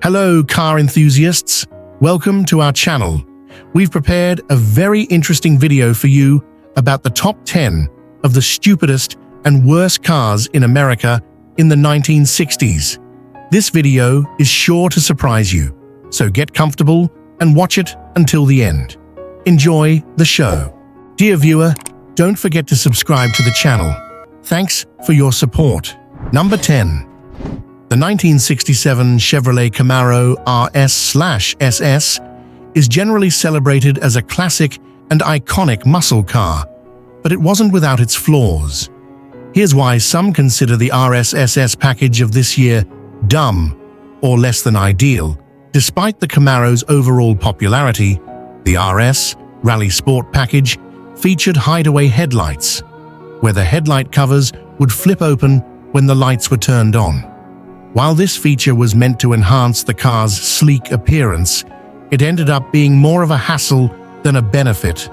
Hello, car enthusiasts. Welcome to our channel. We've prepared a very interesting video for you about the top 10 of the stupidest and worst cars in America in the 1960s. This video is sure to surprise you, so get comfortable and watch it until the end. Enjoy the show. Dear viewer, don't forget to subscribe to the channel. Thanks for your support. Number 10. The 1967 Chevrolet Camaro RS/SS is generally celebrated as a classic and iconic muscle car, but it wasn't without its flaws. Here's why some consider the RS/SS package of this year dumb or less than ideal. Despite the Camaro's overall popularity, the RS Rally Sport package featured hideaway headlights, where the headlight covers would flip open when the lights were turned on. While this feature was meant to enhance the car's sleek appearance, it ended up being more of a hassle than a benefit.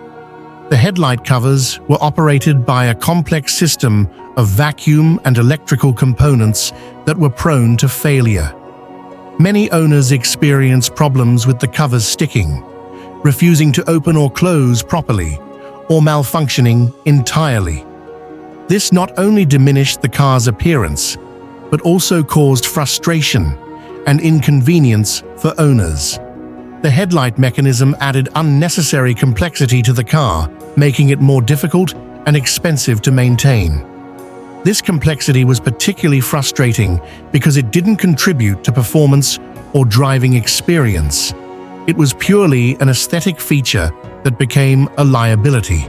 The headlight covers were operated by a complex system of vacuum and electrical components that were prone to failure. Many owners experienced problems with the covers sticking, refusing to open or close properly, or malfunctioning entirely. This not only diminished the car's appearance, but also caused frustration and inconvenience for owners. The headlight mechanism added unnecessary complexity to the car, making it more difficult and expensive to maintain. This complexity was particularly frustrating because it didn't contribute to performance or driving experience. It was purely an aesthetic feature that became a liability.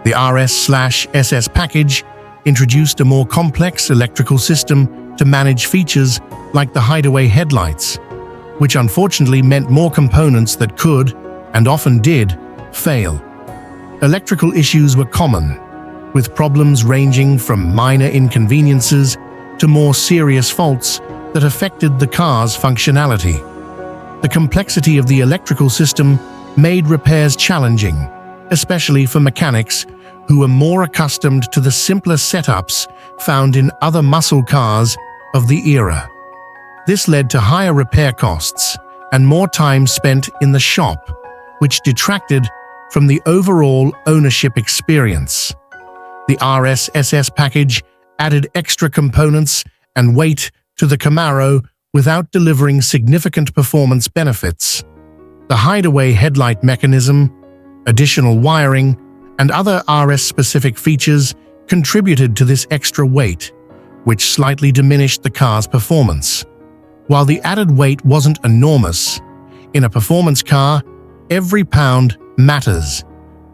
The RS/SS package introduced a more complex electrical system to manage features like the hideaway headlights, which unfortunately meant more components that could, and often did, fail. Electrical issues were common, with problems ranging from minor inconveniences to more serious faults that affected the car's functionality. The complexity of the electrical system made repairs challenging, especially for mechanics who were more accustomed to the simpler setups found in other muscle cars of the era. This led to higher repair costs and more time spent in the shop, which detracted from the overall ownership experience. The RS/SS package added extra components and weight to the Camaro without delivering significant performance benefits. The hideaway headlight mechanism, additional wiring, and other RS-specific features contributed to this extra weight, which slightly diminished the car's performance. While the added weight wasn't enormous, in a performance car, every pound matters.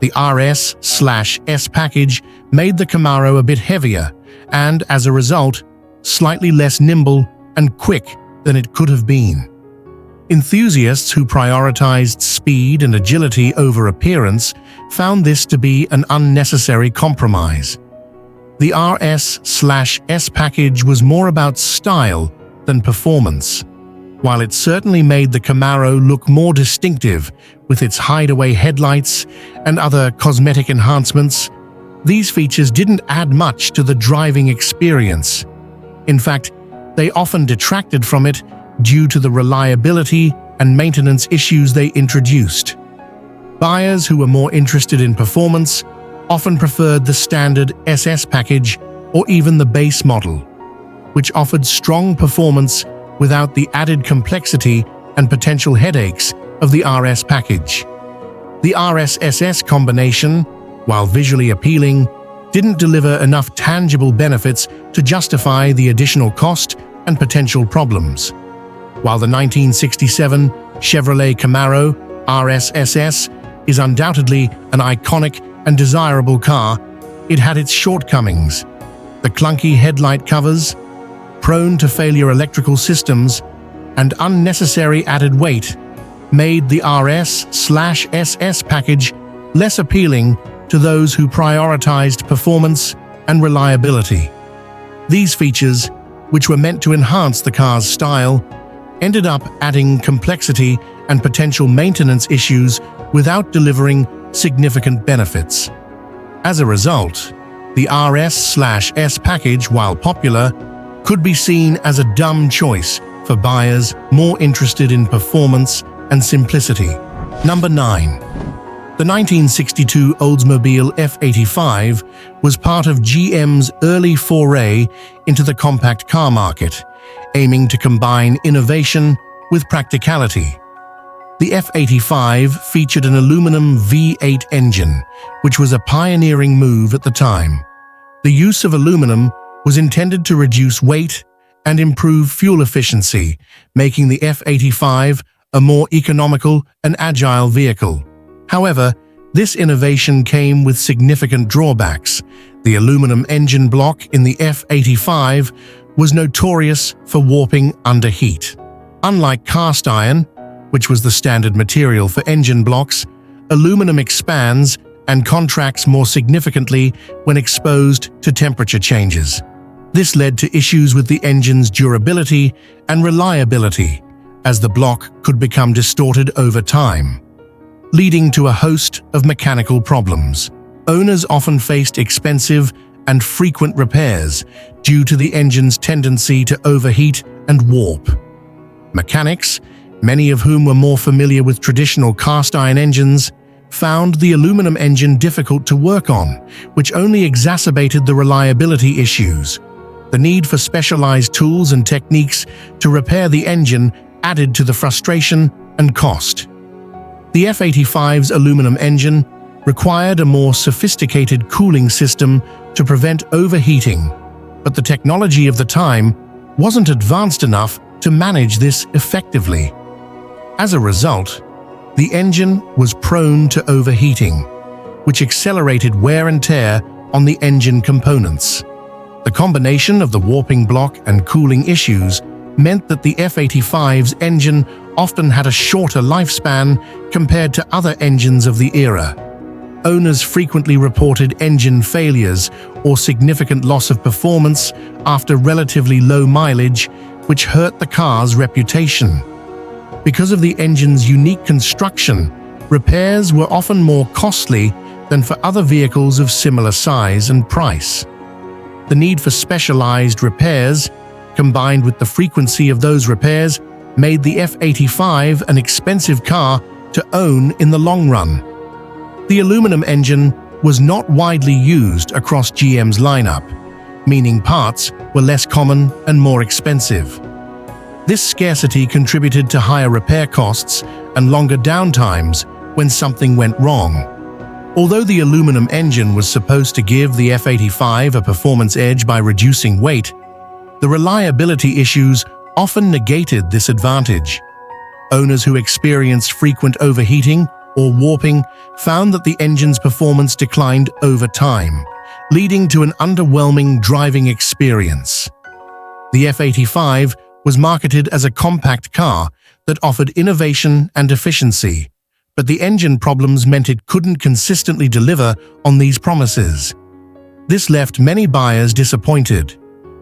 The RS/S package made the Camaro a bit heavier and, as a result, slightly less nimble and quick than it could have been. Enthusiasts who prioritized speed and agility over appearance found this to be an unnecessary compromise. The RS/S package was more about style than performance. While it certainly made the Camaro look more distinctive with its hideaway headlights and other cosmetic enhancements, these features didn't add much to the driving experience. In fact, they often detracted from it due to the reliability and maintenance issues they introduced. Buyers who were more interested in performance often preferred the standard SS package or even the base model, which offered strong performance without the added complexity and potential headaches of the RS package. The RS/SS combination, while visually appealing, didn't deliver enough tangible benefits to justify the additional cost and potential problems. While the 1967 Chevrolet Camaro RS/SS is undoubtedly an iconic and desirable car, it had its shortcomings. The clunky headlight covers, prone to failure electrical systems, and unnecessary added weight made the RS/SS package less appealing to those who prioritized performance and reliability. These features, which were meant to enhance the car's style, ended up adding complexity and potential maintenance issues without delivering significant benefits. As a result, the RS/S package, while popular, could be seen as a dumb choice for buyers more interested in performance and simplicity. Number 9. The 1962 Oldsmobile F85 was part of GM's early foray into the compact car market, aiming to combine innovation with practicality. The F85 featured an aluminum V8 engine, which was a pioneering move at the time. The use of aluminum was intended to reduce weight and improve fuel efficiency, making the F85 a more economical and agile vehicle. However, this innovation came with significant drawbacks. The aluminum engine block in the F85 was notorious for warping under heat. Unlike cast iron, which was the standard material for engine blocks, aluminum expands and contracts more significantly when exposed to temperature changes. This led to issues with the engine's durability and reliability, as the block could become distorted over time, leading to a host of mechanical problems. Owners often faced expensive and frequent repairs due to the engine's tendency to overheat and warp. Mechanics, many of whom were more familiar with traditional cast iron engines, found the aluminum engine difficult to work on, which only exacerbated the reliability issues. The need for specialized tools and techniques to repair the engine added to the frustration and cost. The F85's aluminum engine required a more sophisticated cooling system to prevent overheating, but the technology of the time wasn't advanced enough to manage this effectively. As a result, the engine was prone to overheating, which accelerated wear and tear on the engine components. The combination of the warping block and cooling issues meant that the F85's engine often had a shorter lifespan compared to other engines of the era. Owners frequently reported engine failures or significant loss of performance after relatively low mileage, which hurt the car's reputation. Because of the engine's unique construction, repairs were often more costly than for other vehicles of similar size and price. The need for specialized repairs, combined with the frequency of those repairs, made the F85 an expensive car to own in the long run. The aluminum engine was not widely used across GM's lineup, meaning parts were less common and more expensive. This scarcity contributed to higher repair costs and longer downtimes when something went wrong. Although the aluminum engine was supposed to give the F85 a performance edge by reducing weight, the reliability issues often negated this advantage. Owners who experienced frequent overheating or warping found that the engine's performance declined over time, leading to an underwhelming driving experience. The F85 was marketed as a compact car that offered innovation and efficiency, but the engine problems meant it couldn't consistently deliver on these promises. This left many buyers disappointed,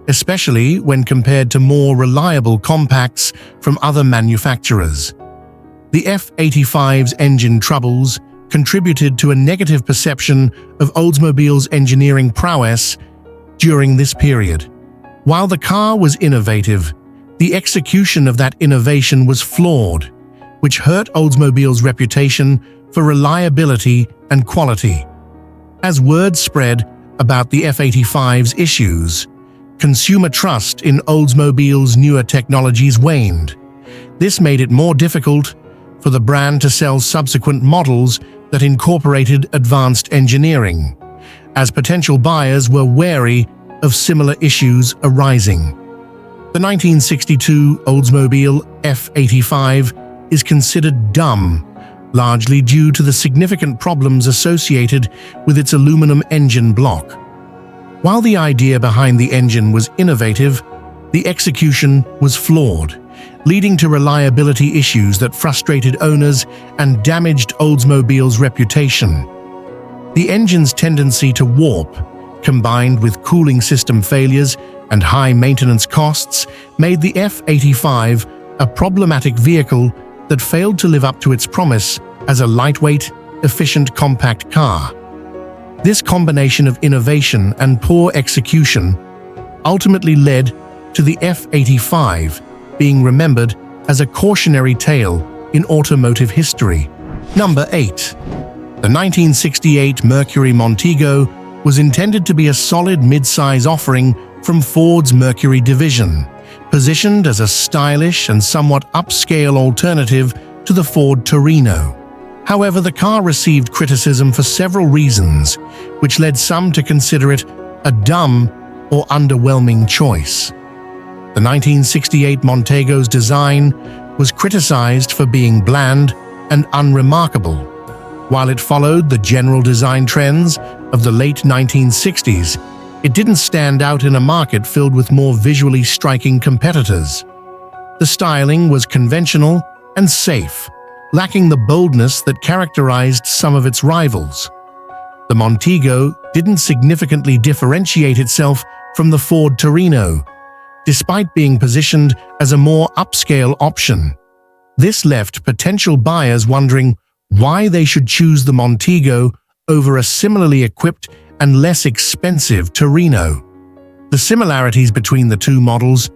especially when compared to more reliable compacts from other manufacturers. The F85's engine troubles contributed to a negative perception of Oldsmobile's engineering prowess during this period. While the car was innovative, the execution of that innovation was flawed, which hurt Oldsmobile's reputation for reliability and quality. As word spread about the F85's issues, consumer trust in Oldsmobile's newer technologies waned. This made it more difficult for the brand to sell subsequent models that incorporated advanced engineering, as potential buyers were wary of similar issues arising. The 1962 Oldsmobile F85 is considered dumb, largely due to the significant problems associated with its aluminum engine block. While the idea behind the engine was innovative, the execution was flawed, leading to reliability issues that frustrated owners and damaged Oldsmobile's reputation. The engine's tendency to warp, combined with cooling system failures and high maintenance costs, made the F85 a problematic vehicle that failed to live up to its promise as a lightweight, efficient compact car. This combination of innovation and poor execution ultimately led to the F85 being remembered as a cautionary tale in automotive history. Number 8. The 1968 Mercury Montego was intended to be a solid mid-size offering from Ford's Mercury division, positioned as a stylish and somewhat upscale alternative to the Ford Torino. However, the car received criticism for several reasons, which led some to consider it a dumb or underwhelming choice. The 1968 Montego's design was criticized for being bland and unremarkable. While it followed the general design trends of the late 1960s, it didn't stand out in a market filled with more visually striking competitors. The styling was conventional and safe, lacking the boldness that characterized some of its rivals. The Montego didn't significantly differentiate itself from the Ford Torino, despite being positioned as a more upscale option. This left potential buyers wondering why they should choose the Montego over a similarly equipped and less expensive Torino. The similarities between the two models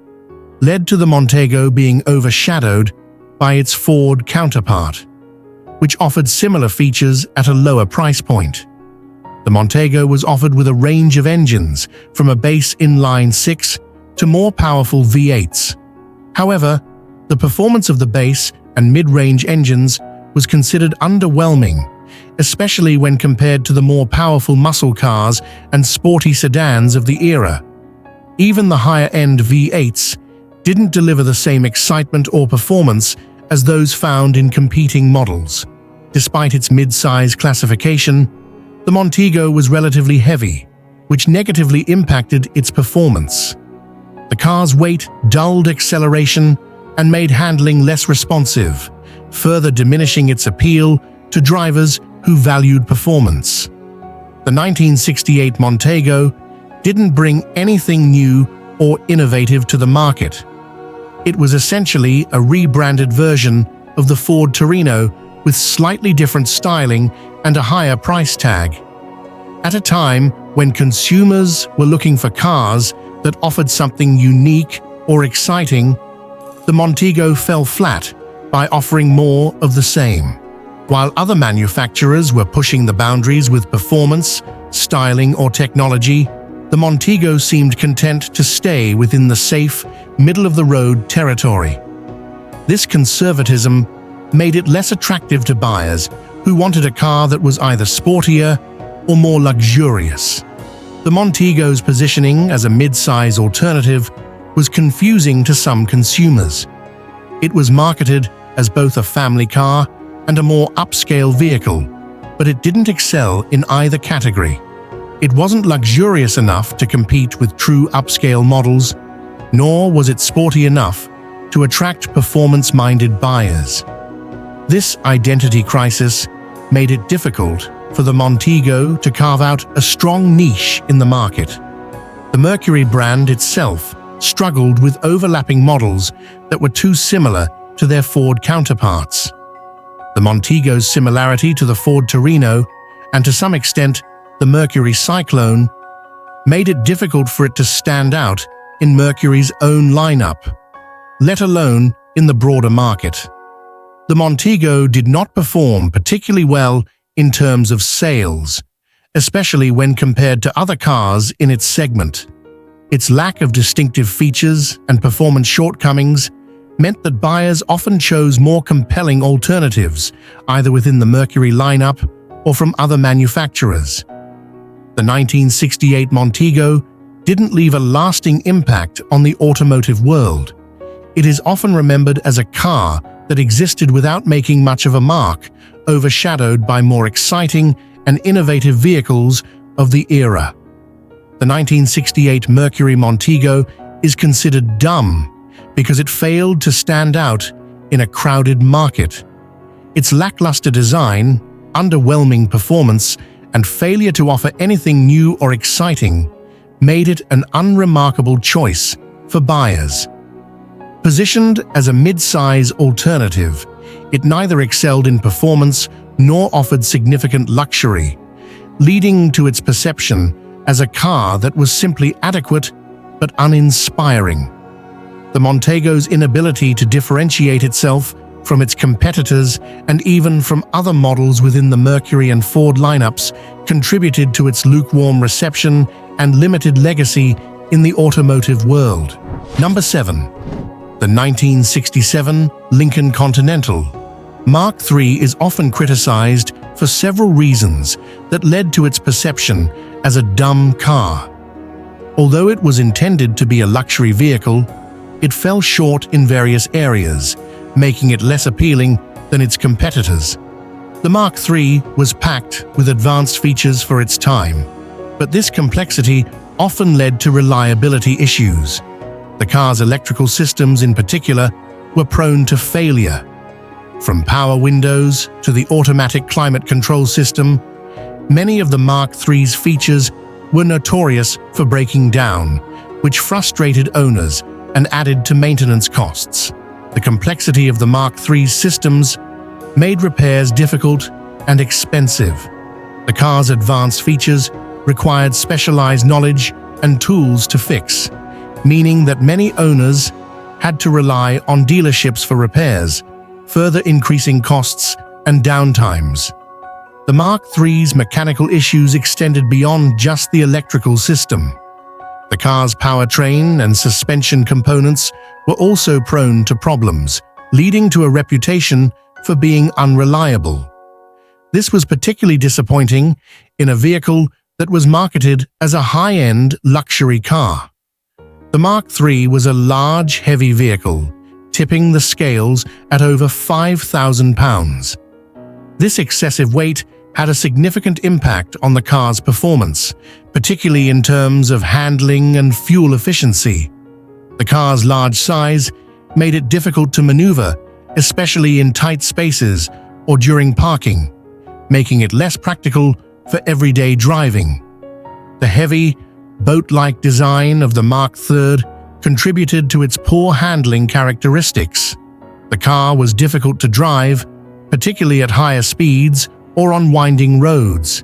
led to the Montego being overshadowed by its Ford counterpart, which offered similar features at a lower price point. The Montego was offered with a range of engines, from a base inline 6 to more powerful V8s. However, the performance of the base and mid-range engines was considered underwhelming, especially when compared to the more powerful muscle cars and sporty sedans of the era. Even the higher-end V8s didn't deliver the same excitement or performance as those found in competing models. Despite its mid-size classification, the Montego was relatively heavy, which negatively impacted its performance. The car's weight dulled acceleration and made handling less responsive, further diminishing its appeal to drivers who valued performance. The 1968 Montego didn't bring anything new or innovative to the market. It was essentially a rebranded version of the Ford Torino with slightly different styling and a higher price tag. At a time when consumers were looking for cars that offered something unique or exciting, the Montego fell flat by offering more of the same. While other manufacturers were pushing the boundaries with performance, styling, or technology, the Montego seemed content to stay within the safe, middle-of-the-road territory. This conservatism made it less attractive to buyers who wanted a car that was either sportier or more luxurious. The Montego's positioning as a mid-size alternative was confusing to some consumers. It was marketed as both a family car and a more upscale vehicle, but it didn't excel in either category. It wasn't luxurious enough to compete with true upscale models, nor was it sporty enough to attract performance-minded buyers. This identity crisis made it difficult for the Montego to carve out a strong niche in the market. The Mercury brand itself struggled with overlapping models that were too similar to their Ford counterparts. The Montego's similarity to the Ford Torino, and to some extent the Mercury Cyclone, made it difficult for it to stand out in Mercury's own lineup, let alone in the broader market. The Montego did not perform particularly well in terms of sales, especially when compared to other cars in its segment. Its lack of distinctive features and performance shortcomings meant that buyers often chose more compelling alternatives, either within the Mercury lineup or from other manufacturers. The 1968 Montego didn't leave a lasting impact on the automotive world. It is often remembered as a car that existed without making much of a mark, overshadowed by more exciting and innovative vehicles of the era. The 1968 Mercury Montego is considered dumb because it failed to stand out in a crowded market. Its lackluster design, underwhelming performance, and failure to offer anything new or exciting made it an unremarkable choice for buyers. Positioned as a mid-size alternative, it neither excelled in performance nor offered significant luxury, leading to its perception as a car that was simply adequate but uninspiring. The Montego's inability to differentiate itself from its competitors and even from other models within the Mercury and Ford lineups contributed to its lukewarm reception and limited legacy in the automotive world. Number 7. The 1967 Lincoln Continental. Mark III is often criticized for several reasons that led to its perception as a dumb car. Although it was intended to be a luxury vehicle, it fell short in various areas, making it less appealing than its competitors. The Mark III was packed with advanced features for its time, but this complexity often led to reliability issues. The car's electrical systems in particular were prone to failure. From power windows to the automatic climate control system, many of the Mark III's features were notorious for breaking down, which frustrated owners and added to maintenance costs. The complexity of the Mark III's systems made repairs difficult and expensive. The car's advanced features required specialized knowledge and tools to fix, meaning that many owners had to rely on dealerships for repairs, further increasing costs and downtimes. The Mark III's mechanical issues extended beyond just the electrical system. The car's powertrain and suspension components were also prone to problems, leading to a reputation for being unreliable. This was particularly disappointing in a vehicle that was marketed as a high-end luxury car. The Mark III was a large, heavy vehicle, tipping the scales at over 5,000 pounds. This excessive weight had a significant impact on the car's performance, particularly in terms of handling and fuel efficiency. The car's large size made it difficult to maneuver, especially in tight spaces or during parking, making it less practical for everyday driving. The heavy, boat-like design of the Mark III contributed to its poor handling characteristics. The car was difficult to drive, particularly at higher speeds or on winding roads.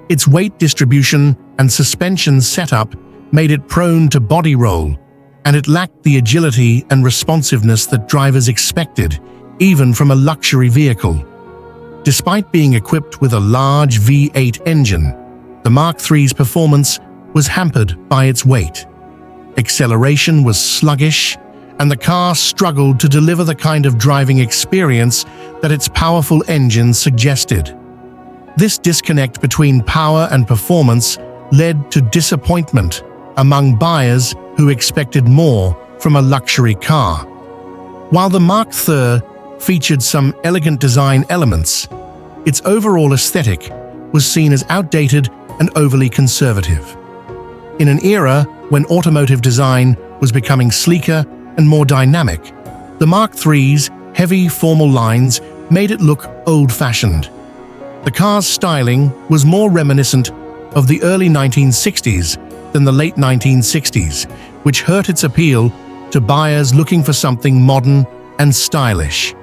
Its weight distribution and suspension setup made it prone to body roll, and it lacked the agility and responsiveness that drivers expected, even from a luxury vehicle. Despite being equipped with a large V8 engine, the Mark III's performance was hampered by its weight. Acceleration was sluggish, and the car struggled to deliver the kind of driving experience that its powerful engine suggested. This disconnect between power and performance led to disappointment among buyers who expected more from a luxury car. While the Mark III featured some elegant design elements, its overall aesthetic was seen as outdated and overly conservative. In an era when automotive design was becoming sleeker and more dynamic, the Mark III's heavy formal lines made it look old-fashioned. The car's styling was more reminiscent of the early 1960s than the late 1960s, which hurt its appeal to buyers looking for something modern and stylish.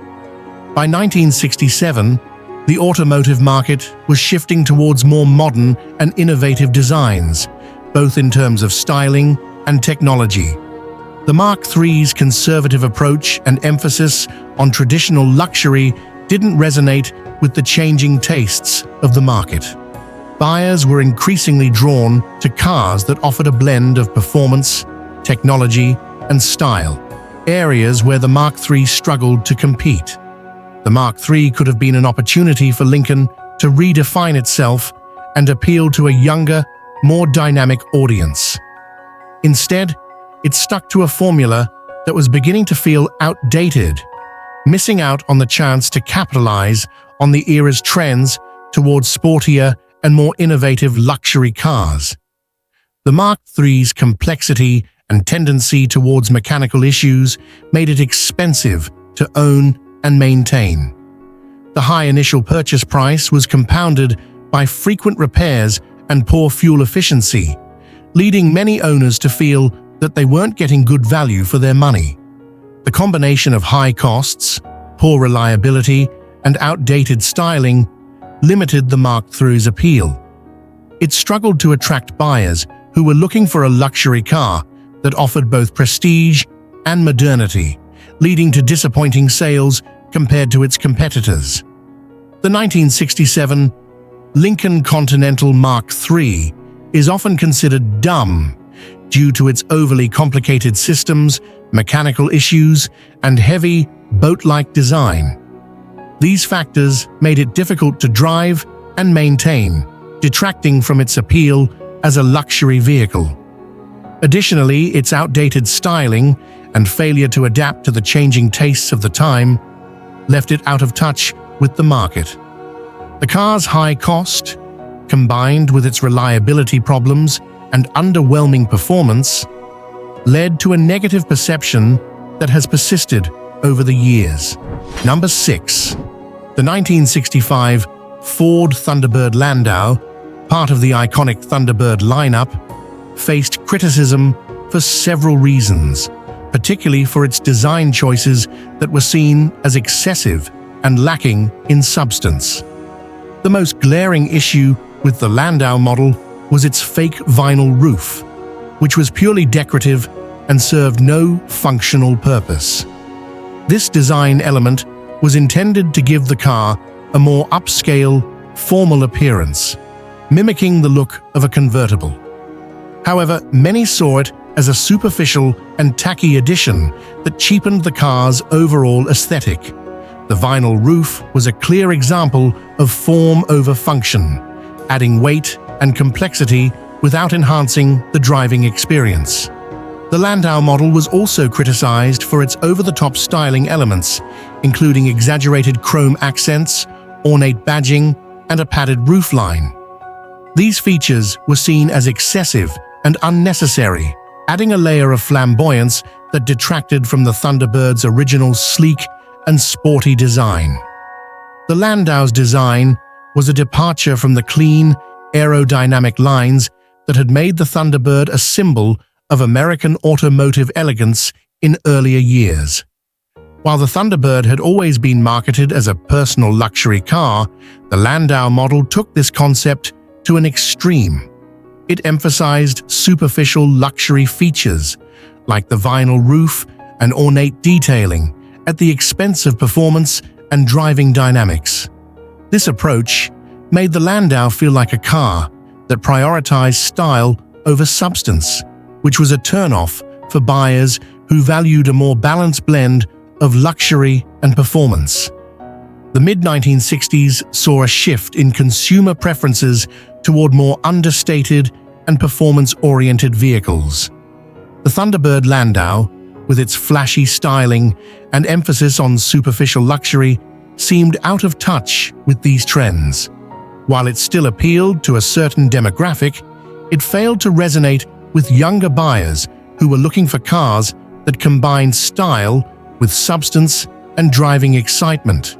By 1967, the automotive market was shifting towards more modern and innovative designs, both in terms of styling and technology. The Mark III's conservative approach and emphasis on traditional luxury didn't resonate with the changing tastes of the market. Buyers were increasingly drawn to cars that offered a blend of performance, technology, and style, areas where the Mark III struggled to compete. The Mark III could have been an opportunity for Lincoln to redefine itself and appeal to a younger, more dynamic audience. Instead, it stuck to a formula that was beginning to feel outdated, missing out on the chance to capitalize on the era's trends towards sportier and more innovative luxury cars. The Mark III's complexity and tendency towards mechanical issues made it expensive to own and maintain. The high initial purchase price was compounded by frequent repairs and poor fuel efficiency, leading many owners to feel that they weren't getting good value for their money. The combination of high costs, poor reliability, and outdated styling limited the Mark III's appeal. It struggled to attract buyers who were looking for a luxury car that offered both prestige and modernity, leading to disappointing sales compared to its competitors. The 1967 Lincoln Continental Mark III is often considered dumb due to its overly complicated systems, mechanical issues, and heavy, boat-like design. These factors made it difficult to drive and maintain, detracting from its appeal as a luxury vehicle. Additionally, its outdated styling and failure to adapt to the changing tastes of the time left it out of touch with the market. The car's high cost, combined with its reliability problems and underwhelming performance, led to a negative perception that has persisted over the years. Number 6. The 1965 Ford Thunderbird Landau, part of the iconic Thunderbird lineup, faced criticism for several reasons, particularly for its design choices that were seen as excessive and lacking in substance. The most glaring issue with the Landau model was its fake vinyl roof, which was purely decorative and served no functional purpose. This design element was intended to give the car a more upscale, formal appearance, mimicking the look of a convertible. However, many saw it as a superficial and tacky addition that cheapened the car's overall aesthetic. The vinyl roof was a clear example of form over function, adding weight and complexity without enhancing the driving experience. The Landau model was also criticized for its over-the-top styling elements, including exaggerated chrome accents, ornate badging, and a padded roofline. These features were seen as excessive and unnecessary, adding a layer of flamboyance that detracted from the Thunderbird's original sleek and sporty design. The Landau's design was a departure from the clean, aerodynamic lines that had made the Thunderbird a symbol of American automotive elegance in earlier years. While the Thunderbird had always been marketed as a personal luxury car, the Landau model took this concept to an extreme. It emphasized superficial luxury features, like the vinyl roof and ornate detailing, at the expense of performance and driving dynamics. This approach made the Landau feel like a car that prioritized style over substance, which was a turn-off for buyers who valued a more balanced blend of luxury and performance. The mid-1960s saw a shift in consumer preferences toward more understated and performance-oriented vehicles. The Thunderbird Landau, with its flashy styling and emphasis on superficial luxury, seemed out of touch with these trends. While it still appealed to a certain demographic, it failed to resonate with younger buyers who were looking for cars that combined style with substance and driving excitement.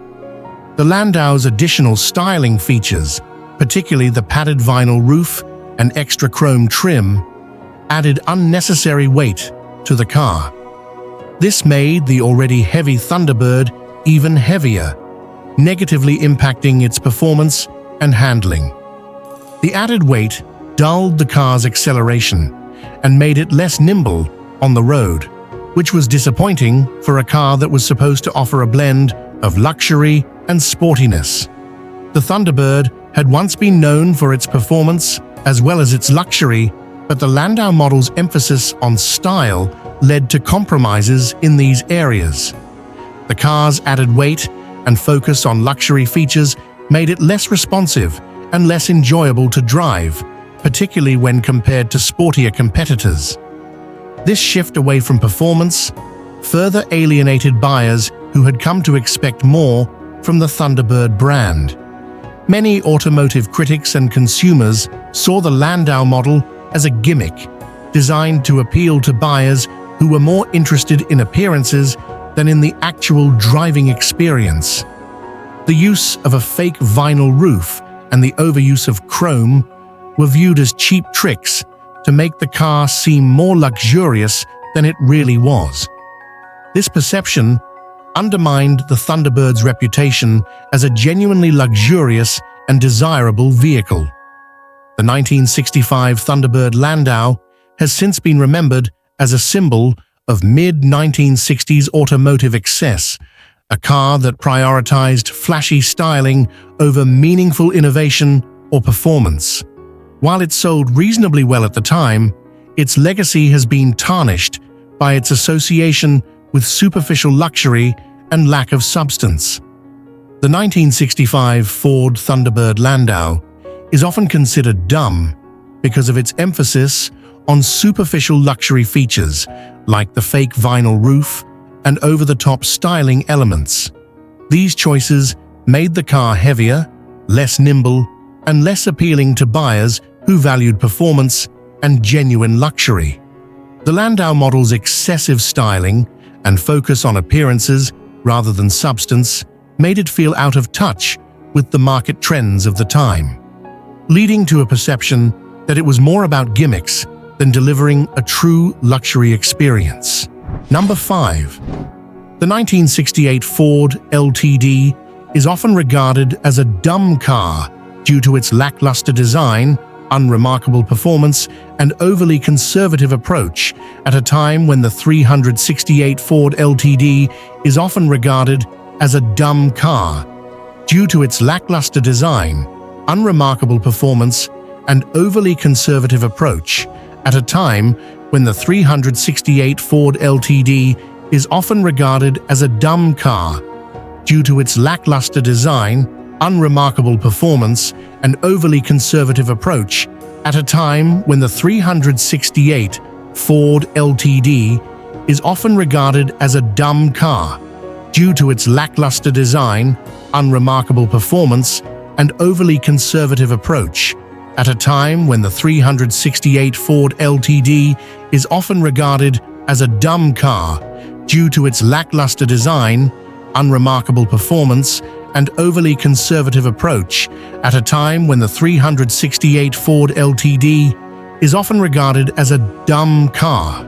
The Landau's additional styling features, particularly the padded vinyl roof and extra chrome trim, added unnecessary weight to the car. This made the already heavy Thunderbird even heavier, negatively impacting its performance and handling. The added weight dulled the car's acceleration and made it less nimble on the road, which was disappointing for a car that was supposed to offer a blend of luxury and sportiness. The Thunderbird had once been known for its performance as well as its luxury, but the Landau model's emphasis on style led to compromises in these areas. The car's added weight and focus on luxury features made it less responsive and less enjoyable to drive, particularly when compared to sportier competitors. This shift away from performance further alienated buyers who had come to expect more from the Thunderbird brand. Many automotive critics and consumers saw the Landau model as a gimmick, designed to appeal to buyers who were more interested in appearances than in the actual driving experience. The use of a fake vinyl roof and the overuse of chrome were viewed as cheap tricks to make the car seem more luxurious than it really was. This perception undermined the Thunderbird's reputation as a genuinely luxurious and desirable vehicle. The 1965 Thunderbird Landau has since been remembered as a symbol of mid-1960s automotive excess, a car that prioritized flashy styling over meaningful innovation or performance. While it sold reasonably well at the time, its legacy has been tarnished by its association with superficial luxury and lack of substance. The 1965 Ford Thunderbird Landau is often considered dumb because of its emphasis on superficial luxury features like the fake vinyl roof and over-the-top styling elements. These choices made the car heavier, less nimble, and less appealing to buyers who valued performance and genuine luxury. The Landau model's excessive styling and focus on appearances rather than substance made it feel out of touch with the market trends of the time, leading to a perception that it was more about gimmicks than delivering a true luxury experience. Number 5. The 1968 Ford LTD is often regarded as a dumb car due to its lackluster design, unremarkable performance, and overly conservative approach at a time when the 368 Ford LTD is often regarded as a dumb car due to its lackluster design, unremarkable performance, and overly conservative approach at a time when the 368 Ford LTD is often regarded as a dumb car due to its lackluster design, unremarkable performance, and overly conservative approach at a time when the 368 Ford LTD is often regarded as a dumb car due to its lackluster design, unremarkable performance, and overly conservative approach at a time when the 368 Ford LTD is often regarded as a dumb car due to its lackluster design, unremarkable performance, and overly conservative approach at a time when the 368 Ford LTD is often regarded as a dumb car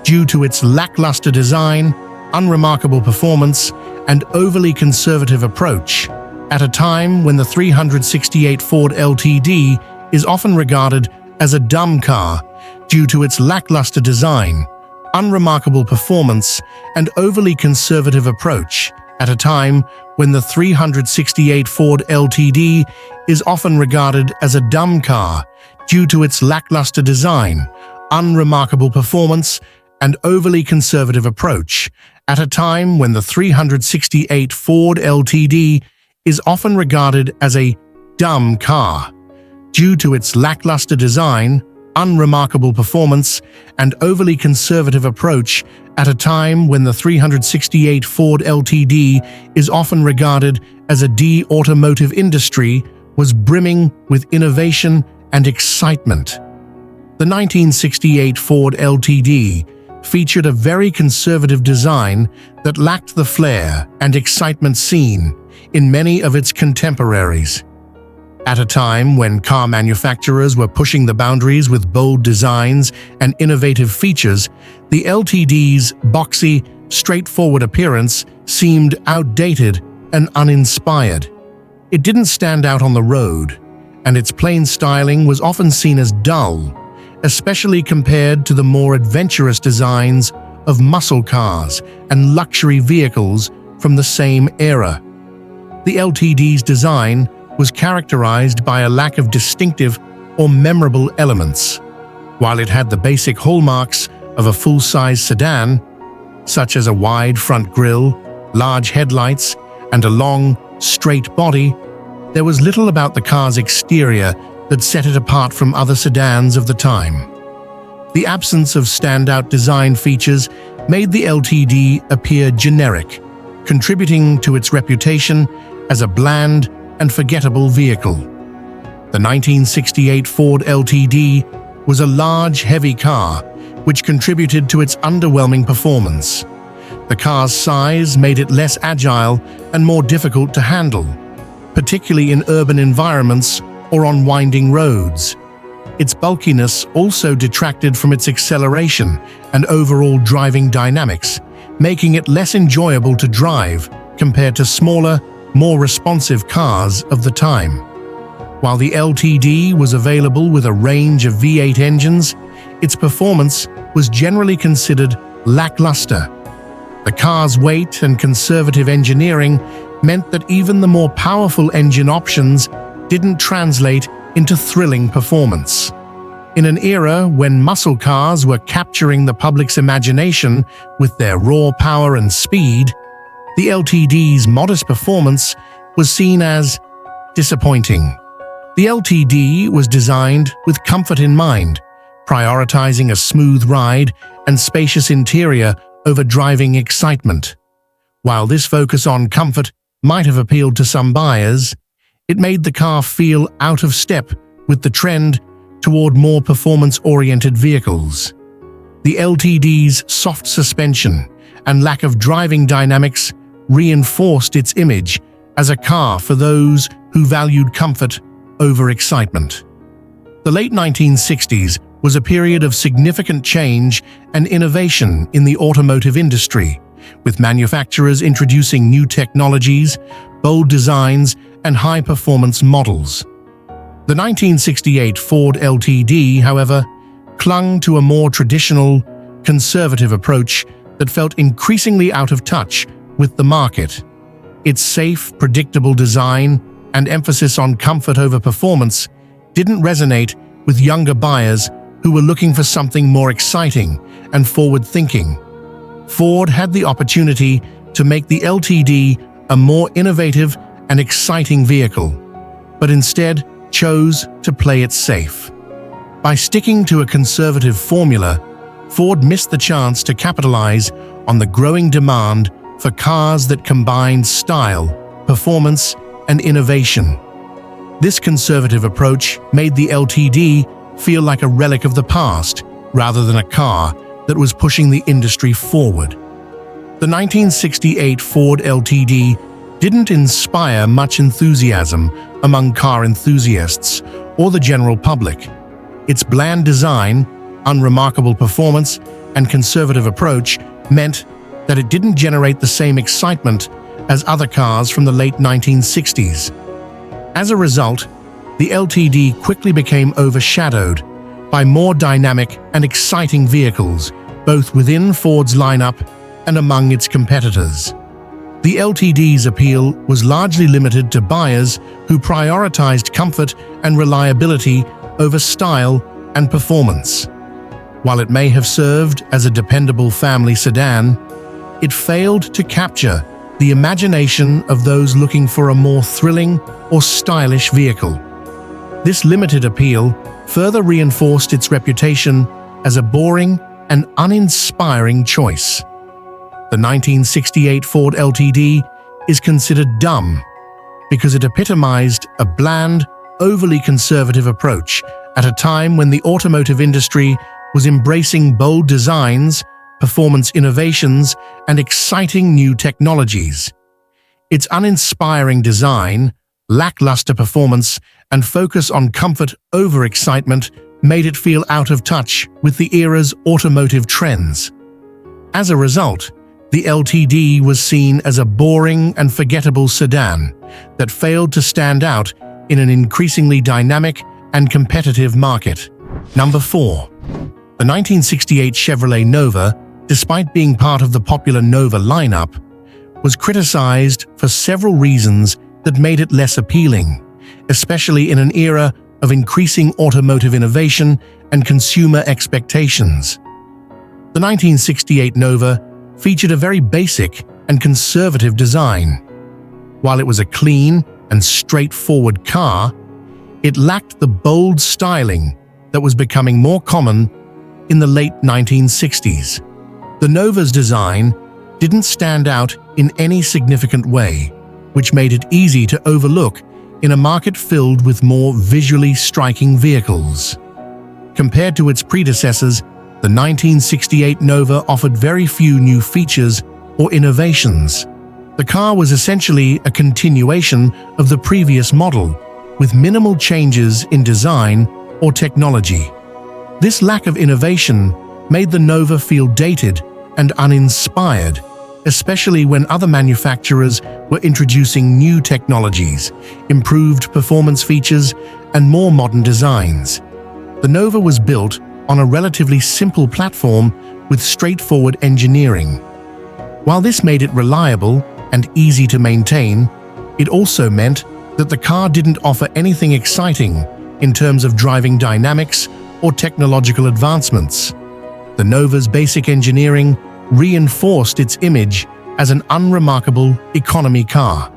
due to its lackluster design, unremarkable performance, and overly conservative approach at a time when the 368 Ford LTD is often regarded as a dumb car due to its lackluster design, unremarkable performance, and overly conservative approach at a time when the 368 Ford LTD is often regarded as a dumb car due to its lackluster design, unremarkable performance, and overly conservative approach at a time when the 368 Ford LTD is often regarded as a dumb car due to its lackluster design, unremarkable performance, and overly conservative approach at a time when the 368 Ford LTD is often regarded as the automotive industry was brimming with innovation and excitement. The 1968 Ford LTD featured a very conservative design that lacked the flair and excitement seen in many of its contemporaries. At a time when car manufacturers were pushing the boundaries with bold designs and innovative features, the LTD's boxy, straightforward appearance seemed outdated and uninspired. It didn't stand out on the road, and its plain styling was often seen as dull, especially compared to the more adventurous designs of muscle cars and luxury vehicles from the same era. The LTD's design was characterized by a lack of distinctive or memorable elements. While it had the basic hallmarks of a full-size sedan, such as a wide front grille, large headlights, and a long, straight body, there was little about the car's exterior that set it apart from other sedans of the time. The absence of standout design features made the LTD appear generic, contributing to its reputation as a bland and forgettable vehicle. The 1968 Ford LTD was a large, heavy car, which contributed to its underwhelming performance. The car's size made it less agile and more difficult to handle, particularly in urban environments or on winding roads. Its bulkiness also detracted from its acceleration and overall driving dynamics, making it less enjoyable to drive compared to smaller, more responsive cars of the time. While the LTD was available with a range of V8 engines, its performance was generally considered lackluster. The car's weight and conservative engineering meant that even the more powerful engine options didn't translate into thrilling performance. In an era when muscle cars were capturing the public's imagination with their raw power and speed, the LTD's modest performance was seen as disappointing. The LTD was designed with comfort in mind, prioritizing a smooth ride and spacious interior over driving excitement. While this focus on comfort might have appealed to some buyers, it made the car feel out of step with the trend toward more performance-oriented vehicles. The LTD's soft suspension and lack of driving dynamics reinforced its image as a car for those who valued comfort over excitement. The late 1960s was a period of significant change and innovation in the automotive industry, with manufacturers introducing new technologies, bold designs, and high-performance models. The 1968 Ford LTD, however, clung to a more traditional, conservative approach that felt increasingly out of touch with the market. Its safe, predictable design and emphasis on comfort over performance didn't resonate with younger buyers who were looking for something more exciting and forward-thinking. Ford had the opportunity to make the LTD a more innovative and exciting vehicle, but instead chose to play it safe. By sticking to a conservative formula, Ford missed the chance to capitalize on the growing demand for cars that combined style, performance, and innovation. This conservative approach made the LTD feel like a relic of the past rather than a car that was pushing the industry forward. The 1968 Ford LTD didn't inspire much enthusiasm among car enthusiasts or the general public. Its bland design, unremarkable performance, and conservative approach meant that it didn't generate the same excitement as other cars from the late 1960s. As a result, the LTD quickly became overshadowed by more dynamic and exciting vehicles, both within Ford's lineup and among its competitors. The LTD's appeal was largely limited to buyers who prioritized comfort and reliability over style and performance. While it may have served as a dependable family sedan, it failed to capture the imagination of those looking for a more thrilling or stylish vehicle. This limited appeal further reinforced its reputation as a boring and uninspiring choice. The 1968 Ford LTD is considered dumb because it epitomized a bland, overly conservative approach at a time when the automotive industry was embracing bold designs, performance innovations, and exciting new technologies. Its uninspiring design, lackluster performance, and focus on comfort over excitement made it feel out of touch with the era's automotive trends. As a result, the LTD was seen as a boring and forgettable sedan that failed to stand out in an increasingly dynamic and competitive market. Number 4. The 1968 Chevrolet Nova, despite being part of the popular Nova lineup, was criticized for several reasons that made it less appealing, especially in an era of increasing automotive innovation and consumer expectations. The 1968 Nova featured a very basic and conservative design. While it was a clean and straightforward car, it lacked the bold styling that was becoming more common in the late 1960s. The Nova's design didn't stand out in any significant way, which made it easy to overlook in a market filled with more visually striking vehicles. Compared to its predecessors, the 1968 Nova offered very few new features or innovations. The car was essentially a continuation of the previous model, with minimal changes in design or technology. This lack of innovation made the Nova feel dated and uninspired, especially when other manufacturers were introducing new technologies, improved performance features, and more modern designs. The Nova was built on a relatively simple platform with straightforward engineering. While this made it reliable and easy to maintain, it also meant that the car didn't offer anything exciting in terms of driving dynamics or technological advancements. The Nova's basic engineering reinforced its image as an unremarkable economy car.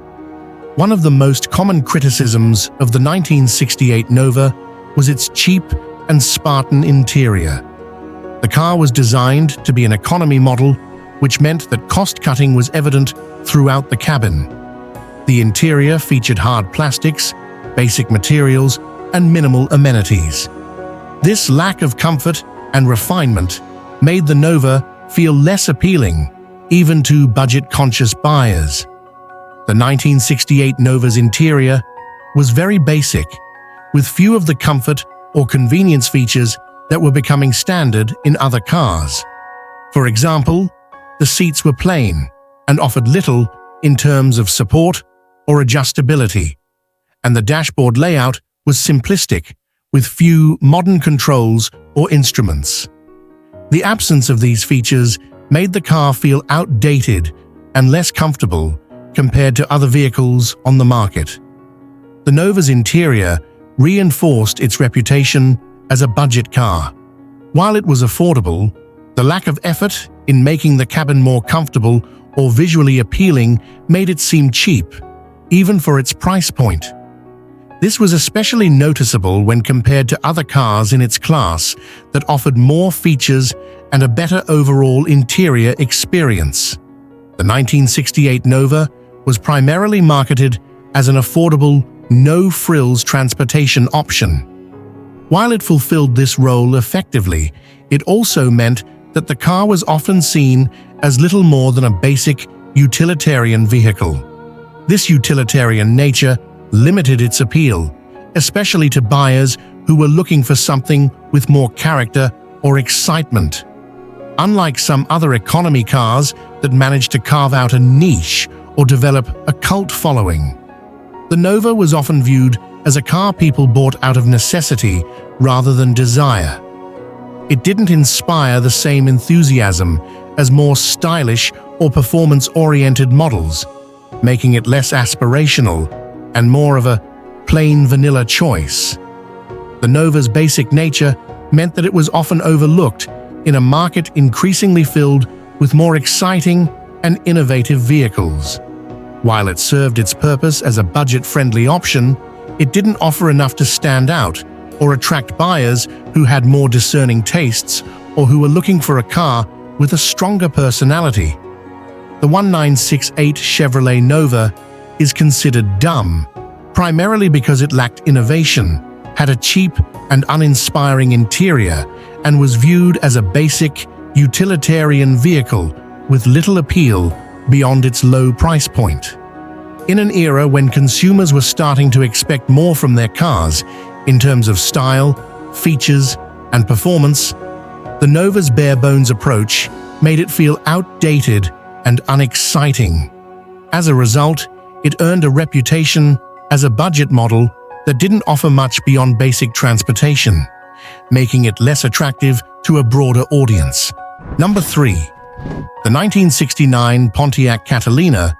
One of the most common criticisms of the 1968 Nova was its cheap and Spartan interior. The car was designed to be an economy model, which meant that cost-cutting was evident throughout the cabin. The interior featured hard plastics, basic materials, and minimal amenities. This lack of comfort and refinement made the Nova feel less appealing, even to budget-conscious buyers. The 1968 Nova's interior was very basic, with few of the comfort or convenience features that were becoming standard in other cars. For example, the seats were plain and offered little in terms of support or adjustability, and the dashboard layout was simplistic, with few modern controls or instruments. The absence of these features made the car feel outdated and less comfortable compared to other vehicles on the market. The Nova's interior reinforced its reputation as a budget car. While it was affordable, the lack of effort in making the cabin more comfortable or visually appealing made it seem cheap, even for its price point. This was especially noticeable when compared to other cars in its class that offered more features and a better overall interior experience. The 1968 Nova was primarily marketed as an affordable, no-frills transportation option. While it fulfilled this role effectively, it also meant that the car was often seen as little more than a basic utilitarian vehicle. This utilitarian nature limited its appeal, especially to buyers who were looking for something with more character or excitement. Unlike some other economy cars that managed to carve out a niche or develop a cult following, the Nova was often viewed as a car people bought out of necessity rather than desire. It didn't inspire the same enthusiasm as more stylish or performance-oriented models, making it less aspirational and more of a plain vanilla choice. The Nova's basic nature meant that it was often overlooked in a market increasingly filled with more exciting and innovative vehicles. While it served its purpose as a budget-friendly option, it didn't offer enough to stand out or attract buyers who had more discerning tastes or who were looking for a car with a stronger personality. The 1968 Chevrolet Nova is considered dumb, primarily because it lacked innovation, had a cheap and uninspiring interior, and was viewed as a basic, utilitarian vehicle with little appeal beyond its low price point. In an era when consumers were starting to expect more from their cars in terms of style, features, and performance, the Nova's bare-bones approach made it feel outdated and unexciting. As a result, it earned a reputation as a budget model that didn't offer much beyond basic transportation, making it less attractive to a broader audience. Number 3. The 1969 Pontiac Catalina,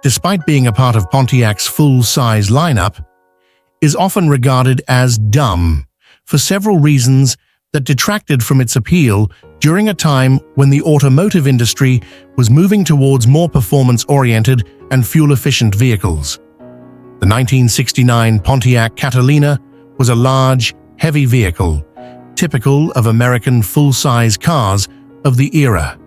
despite being a part of Pontiac's full-size lineup, is often regarded as dumb for several reasons that detracted from its appeal during a time when the automotive industry was moving towards more performance-oriented and fuel-efficient vehicles. The 1969 Pontiac Catalina was a large, heavy vehicle, typical of American full-size cars of the era.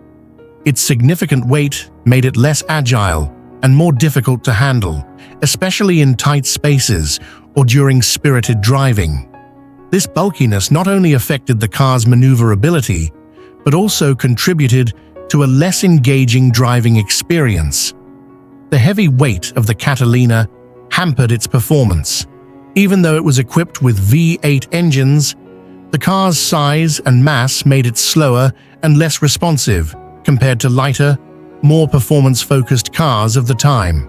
Its significant weight made it less agile and more difficult to handle, especially in tight spaces or during spirited driving. This bulkiness not only affected the car's maneuverability, but also contributed to a less engaging driving experience. The heavy weight of the Catalina hampered its performance. Even though it was equipped with V8 engines, the car's size and mass made it slower and less responsive compared to lighter, more performance-focused cars of the time.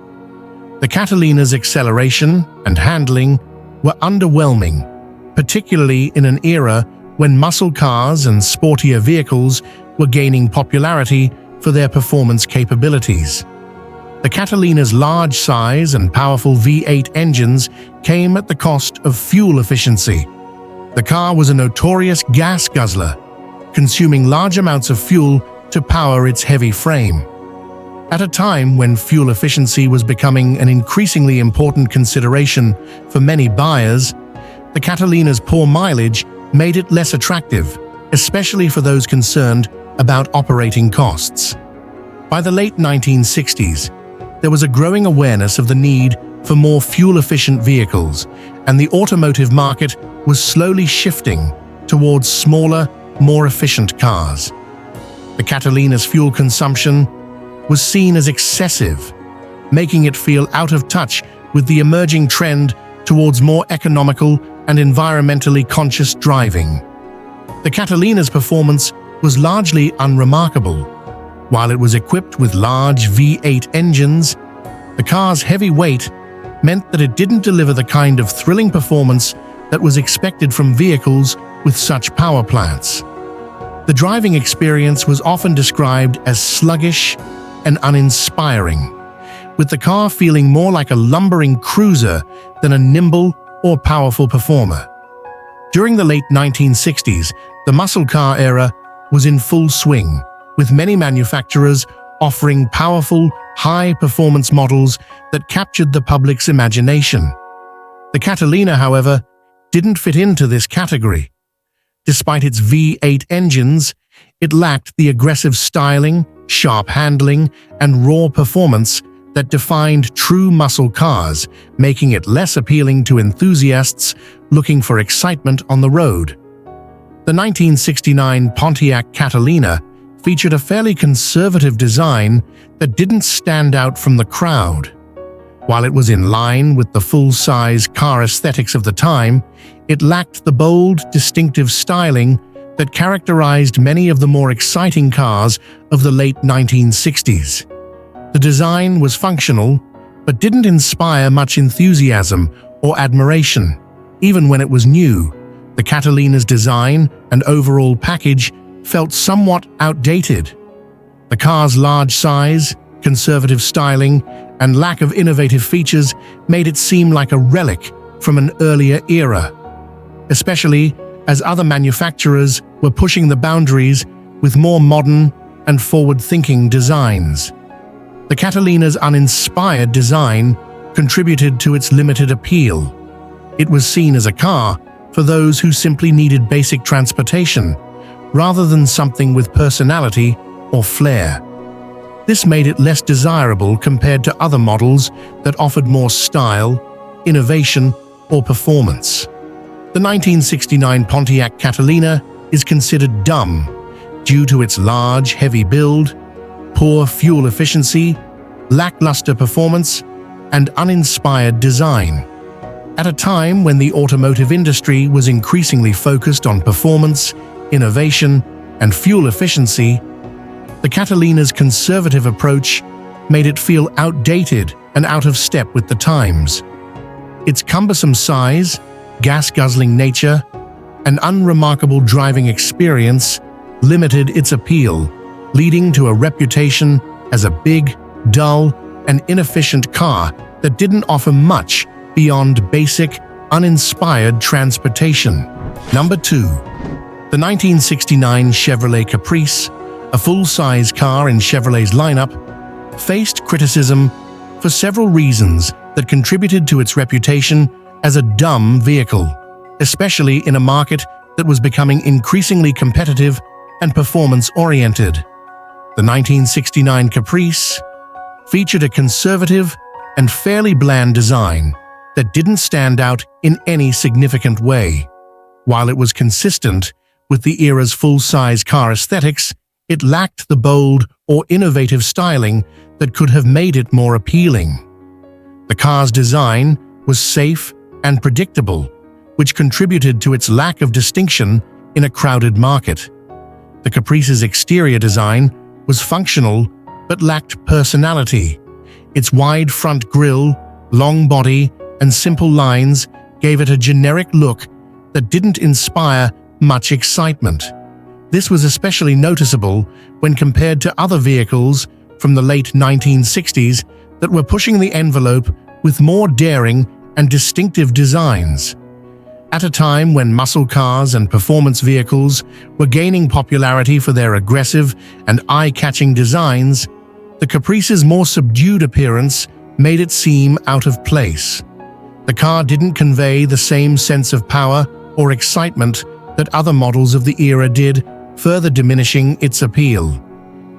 The Catalina's acceleration and handling were underwhelming, particularly in an era when muscle cars and sportier vehicles were gaining popularity for their performance capabilities. The Catalina's large size and powerful V8 engines came at the cost of fuel efficiency. The car was a notorious gas guzzler, consuming large amounts of fuel to power its heavy frame. At a time when fuel efficiency was becoming an increasingly important consideration for many buyers, the Catalina's poor mileage made it less attractive, especially for those concerned about operating costs. By the late 1960s, there was a growing awareness of the need for more fuel-efficient vehicles, and the automotive market was slowly shifting towards smaller, more efficient cars. The Catalina's fuel consumption was seen as excessive, making it feel out of touch with the emerging trend towards more economical and environmentally conscious driving. The Catalina's performance was largely unremarkable. While it was equipped with large V8 engines, the car's heavy weight meant that it didn't deliver the kind of thrilling performance that was expected from vehicles with such power plants. The driving experience was often described as sluggish and uninspiring, with the car feeling more like a lumbering cruiser than a nimble or powerful performer. During the late 1960s, the muscle car era was in full swing, with many manufacturers offering powerful, high-performance models that captured the public's imagination. The Catalina, however, didn't fit into this category. Despite its V8 engines, it lacked the aggressive styling, sharp handling, and raw performance that defined true muscle cars, making it less appealing to enthusiasts looking for excitement on the road. The 1969 Pontiac Catalina featured a fairly conservative design that didn't stand out from the crowd. While it was in line with the full-size car aesthetics of the time, it lacked the bold, distinctive styling that characterized many of the more exciting cars of the late 1960s. The design was functional, but didn't inspire much enthusiasm or admiration. Even when it was new, the Catalina's design and overall package felt somewhat outdated. The car's large size, conservative styling, and lack of innovative features made it seem like a relic from an earlier era, especially as other manufacturers were pushing the boundaries with more modern and forward-thinking designs. The Catalina's uninspired design contributed to its limited appeal. It was seen as a car for those who simply needed basic transportation, rather than something with personality or flair. This made it less desirable compared to other models that offered more style, innovation, or performance. The 1969 Pontiac Catalina is considered dumb due to its large, heavy build, poor fuel efficiency, lackluster performance, and uninspired design. At a time when the automotive industry was increasingly focused on performance, innovation, and fuel efficiency, the Catalina's conservative approach made it feel outdated and out of step with the times. Its cumbersome size, gas-guzzling nature, and unremarkable driving experience limited its appeal, leading to a reputation as a big, dull, and inefficient car that didn't offer much beyond basic, uninspired transportation. Number 2. The 1969 Chevrolet Caprice, a full-size car in Chevrolet's lineup, faced criticism for several reasons that contributed to its reputation as a dumb vehicle, especially in a market that was becoming increasingly competitive and performance-oriented. The 1969 Caprice featured a conservative and fairly bland design that didn't stand out in any significant way. While it was consistent with the era's full-size car aesthetics, it lacked the bold or innovative styling that could have made it more appealing. The car's design was safe and predictable, which contributed to its lack of distinction in a crowded market. The Caprice's exterior design was functional but lacked personality. Its wide front grille, long body, and simple lines gave it a generic look that didn't inspire much excitement. This was especially noticeable when compared to other vehicles from the late 1960s that were pushing the envelope with more daring and distinctive designs. At a time when muscle cars and performance vehicles were gaining popularity for their aggressive and eye-catching designs, the Caprice's more subdued appearance made it seem out of place. The car didn't convey the same sense of power or excitement that other models of the era did, further diminishing its appeal.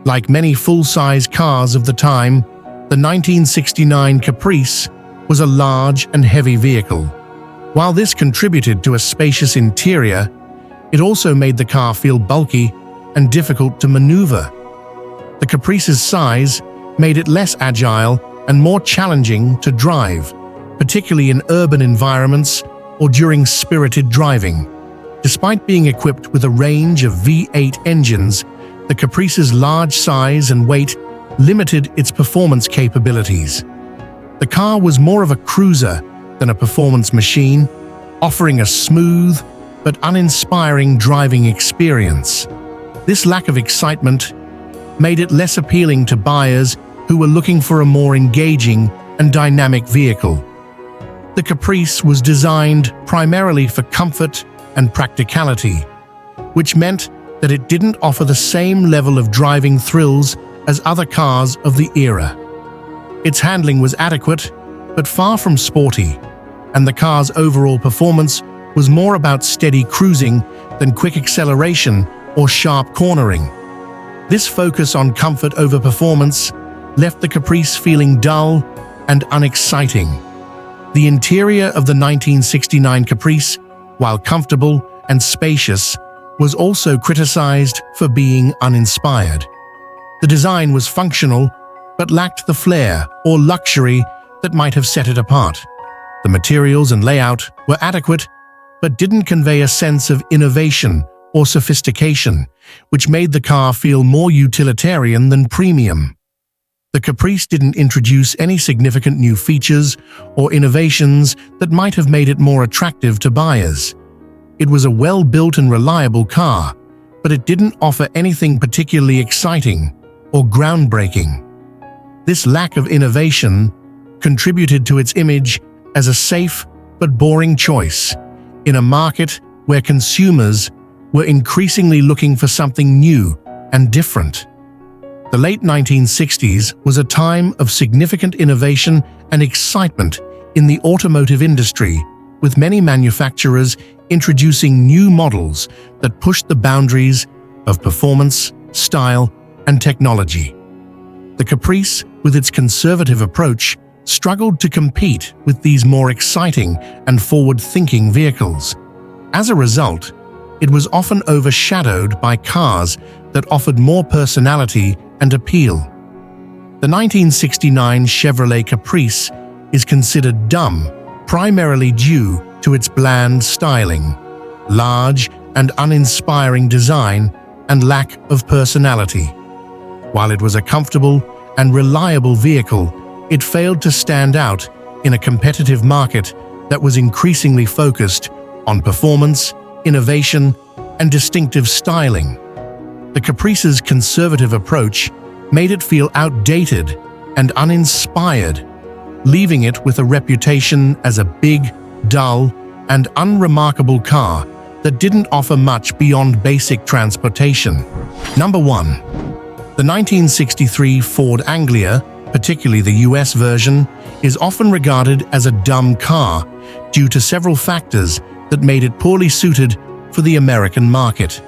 Like many full-size cars of the time, the 1969 Caprice was a large and heavy vehicle. While this contributed to a spacious interior, it also made the car feel bulky and difficult to maneuver. The Caprice's size made it less agile and more challenging to drive, particularly in urban environments or during spirited driving. Despite being equipped with a range of V8 engines, the Caprice's large size and weight limited its performance capabilities. The car was more of a cruiser than a performance machine, offering a smooth but uninspiring driving experience. This lack of excitement made it less appealing to buyers who were looking for a more engaging and dynamic vehicle. The Caprice was designed primarily for comfort and practicality, which meant that it didn't offer the same level of driving thrills as other cars of the era. Its handling was adequate, but far from sporty, and the car's overall performance was more about steady cruising than quick acceleration or sharp cornering. This focus on comfort over performance left the Caprice feeling dull and unexciting. The interior of the 1969 Caprice, while comfortable and spacious, was also criticized for being uninspired. The design was functional, but lacked the flair or luxury that might have set it apart. The materials and layout were adequate, but didn't convey a sense of innovation or sophistication, which made the car feel more utilitarian than premium. The Caprice didn't introduce any significant new features or innovations that might have made it more attractive to buyers. It was a well-built and reliable car, but it didn't offer anything particularly exciting or groundbreaking. This lack of innovation contributed to its image as a safe but boring choice in a market where consumers were increasingly looking for something new and different. The late 1960s was a time of significant innovation and excitement in the automotive industry, with many manufacturers introducing new models that pushed the boundaries of performance, style, and technology. The Caprice, with its conservative approach, struggled to compete with these more exciting and forward-thinking vehicles. As a result, it was often overshadowed by cars that offered more personality and appeal. The 1969 Chevrolet Caprice is considered dumb, primarily due to its bland styling, large and uninspiring design, and lack of personality. While it was a comfortable and reliable vehicle, it failed to stand out in a competitive market that was increasingly focused on performance, innovation, and distinctive styling. The Caprice's conservative approach made it feel outdated and uninspired, leaving it with a reputation as a big, dull, and unremarkable car that didn't offer much beyond basic transportation. Number 1. The 1963 Ford Anglia, particularly the US version, is often regarded as a dumb car due to several factors that made it poorly suited for the American market.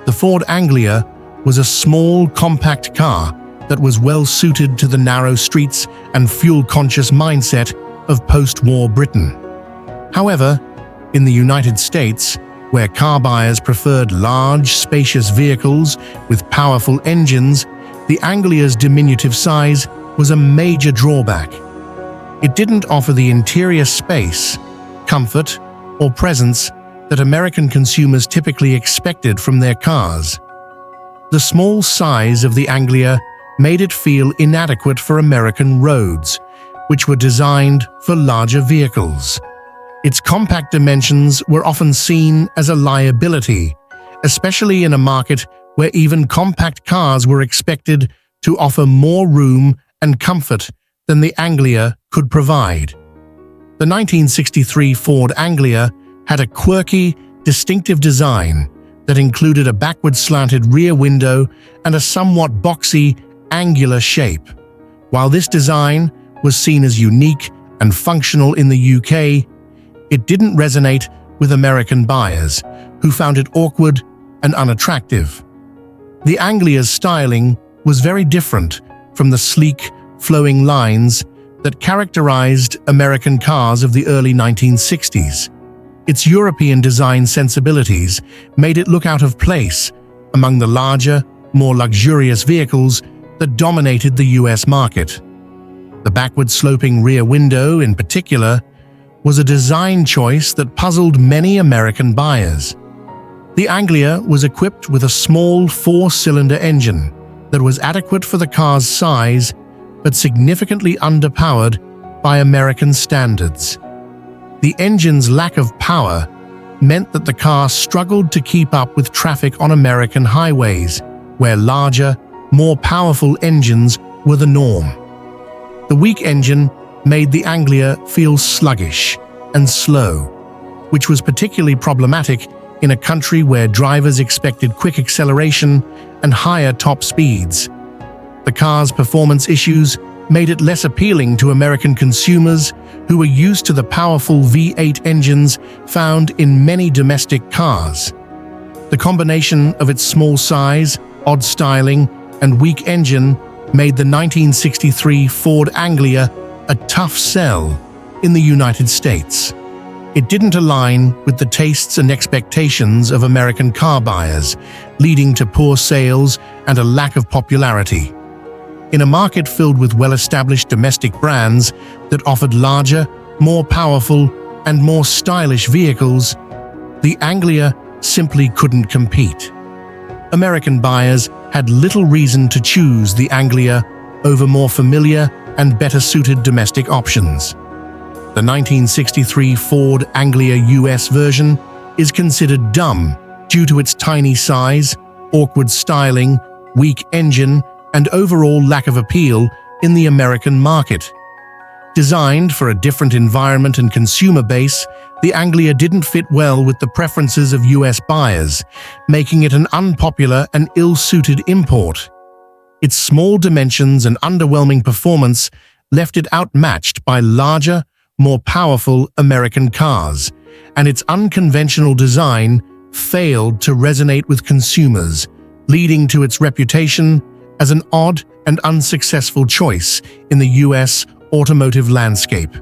The Ford Anglia was a small, compact car that was well suited to the narrow streets and fuel-conscious mindset of post-war Britain. However, in the United States, where car buyers preferred large, spacious vehicles with powerful engines, the Anglia's diminutive size was a major drawback. It didn't offer the interior space, comfort, or presence that American consumers typically expected from their cars. The small size of the Anglia made it feel inadequate for American roads, which were designed for larger vehicles. Its compact dimensions were often seen as a liability, especially in a market where even compact cars were expected to offer more room and comfort than the Anglia could provide. The 1963 Ford Anglia had a quirky, distinctive design that included a backward-slanted rear window and a somewhat boxy, angular shape. While this design was seen as unique and functional in the UK, it didn't resonate with American buyers, who found it awkward and unattractive. The Anglia's styling was very different from the sleek, flowing lines that characterized American cars of the early 1960s. Its European design sensibilities made it look out of place among the larger, more luxurious vehicles that dominated the US market. The backward-sloping rear window, in particular, was a design choice that puzzled many American buyers. The Anglia was equipped with a small four-cylinder engine that was adequate for the car's size but significantly underpowered by American standards. The engine's lack of power meant that the car struggled to keep up with traffic on American highways, where larger, more powerful engines were the norm. The weak engine made the Anglia feel sluggish and slow, which was particularly problematic in a country where drivers expected quick acceleration and higher top speeds. The car's performance issues made it less appealing to American consumers who were used to the powerful V8 engines found in many domestic cars. The combination of its small size, odd styling, and weak engine made the 1963 Ford Anglia a tough sell in the United States. It didn't align with the tastes and expectations of American car buyers, leading to poor sales and a lack of popularity. In a market filled with well-established domestic brands that offered larger, more powerful, and more stylish vehicles, the Anglia simply couldn't compete. American buyers had little reason to choose the Anglia over more familiar and better-suited domestic options. The 1963 Ford Anglia US version is considered dumb due to its tiny size, awkward styling, weak engine, and overall lack of appeal in the American market. Designed for a different environment and consumer base, the Anglia didn't fit well with the preferences of US buyers, making it an unpopular and ill-suited import. Its small dimensions and underwhelming performance left it outmatched by larger, more powerful American cars, and its unconventional design failed to resonate with consumers, leading to its reputation as an odd and unsuccessful choice in the US automotive landscape.